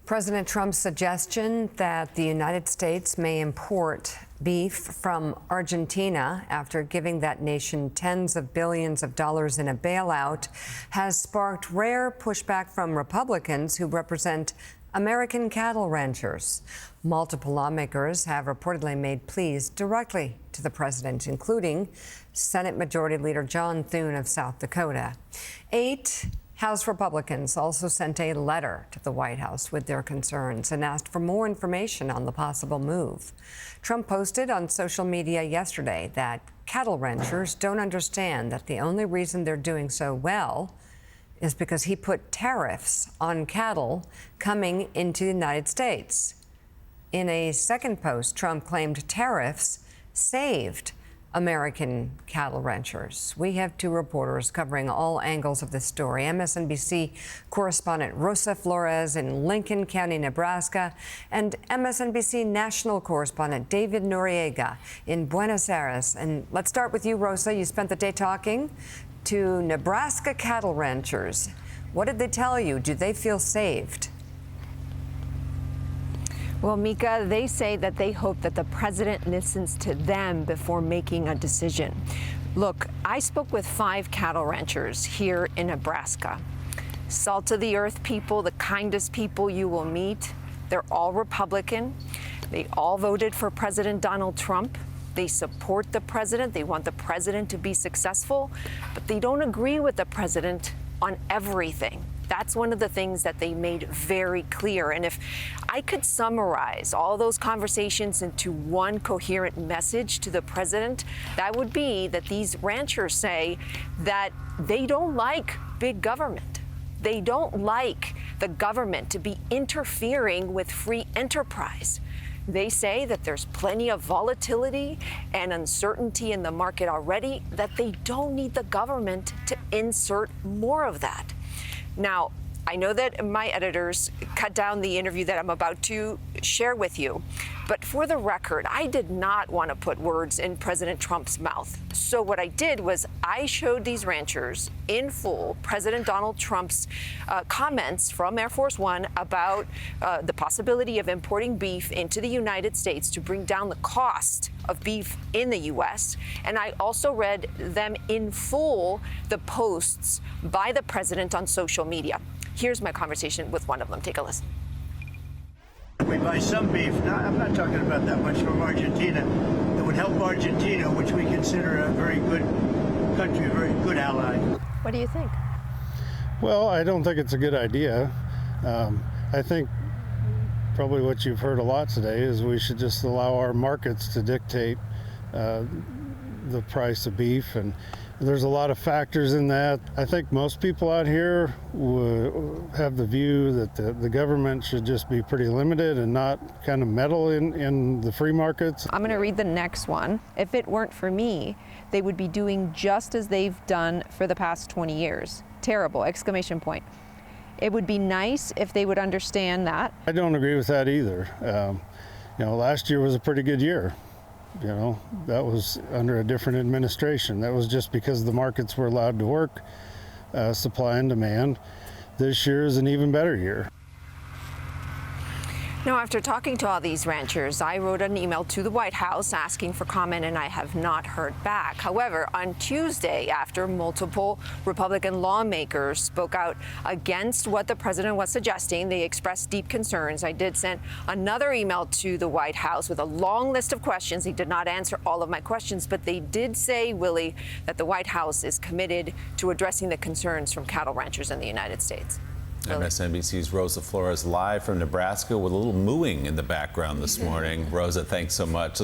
President Trump's suggestion that the United States may import beef from Argentina after giving that nation tens of billions of dollars in a bailout has sparked rare pushback from Republicans who represent American cattle ranchers. Multiple lawmakers have reportedly made pleas directly to the president, including Senate Majority Leader John Thune of South Dakota. 8 House Republicans also sent a letter to the White House with their concerns and asked for more information on the possible move. Trump posted on social media yesterday that cattle ranchers don't understand that the only reason they're doing so well is because he put tariffs on cattle coming into the United States. In a second post, Trump claimed tariffs saved American cattle ranchers. We have 2 reporters covering all angles of this story. MSNBC correspondent Rosa Flores in Lincoln County, Nebraska, and MSNBC national correspondent David Noriega in Buenos Aires. And let's start with you, Rosa. You spent the day talking to Nebraska cattle ranchers. What did they tell you? Do they feel saved? Well, Mika, they say that they hope that the president listens to them before making a decision. Look, I spoke with 5 cattle ranchers here in Nebraska. Salt of the earth people, the kindest people you will meet. They're all Republican. They all voted for President Donald Trump. They support the president. They want the president to be successful, but they don't agree with the president on everything. That's one of the things that they made very clear. And if I could summarize all those conversations into one coherent message to the president, that would be that these ranchers say that they don't like big government. They don't like the government to be interfering with free enterprise. They say that there's plenty of volatility and uncertainty in the market already, that they don't need the government to insert more of that. Now, I know that my editors cut down the interview that I'm about to share with you, but for the record, I did not want to put words in President Trump's mouth. So what I did was I showed these ranchers in full President Donald Trump's comments from Air Force One about the possibility of importing beef into the United States to bring down the cost of beef in the U.S. And I also read them in full the posts by the president on social media. Here's my conversation with one of them. Take a listen. We buy some beef, I'm not talking about that much, from Argentina, that would help Argentina, which we consider a very good country, a very good ally. What do you think? Well, I don't think it's a good idea. I think probably what you've heard a lot today is we should just allow our markets to dictate the price of beef, and there's a lot of factors in that. I think most people out here would have the view that the government should just be pretty limited and not kind of meddle in the free markets. I'm going to read the next one. If it weren't for me, they would be doing just as they've done for the past 20 years. Terrible! Exclamation point. It would be nice if they would understand that. I don't agree with that either. Last year was a pretty good year. That was under a different administration. That was just because the markets were allowed to work, supply and demand. This year is an even better year. Now, after talking to all these ranchers, I wrote an email to the White House asking for comment, and I have not heard back. However, on Tuesday, after multiple Republican lawmakers spoke out against what the president was suggesting, they expressed deep concerns. I did send another email to the White House with a long list of questions. He did not answer all of my questions, but they did say, Willie, that the White House is committed to addressing the concerns from cattle ranchers in the United States. MSNBC's Rosa Flores live from Nebraska with a little mooing in the background this morning. Rosa, thanks so much.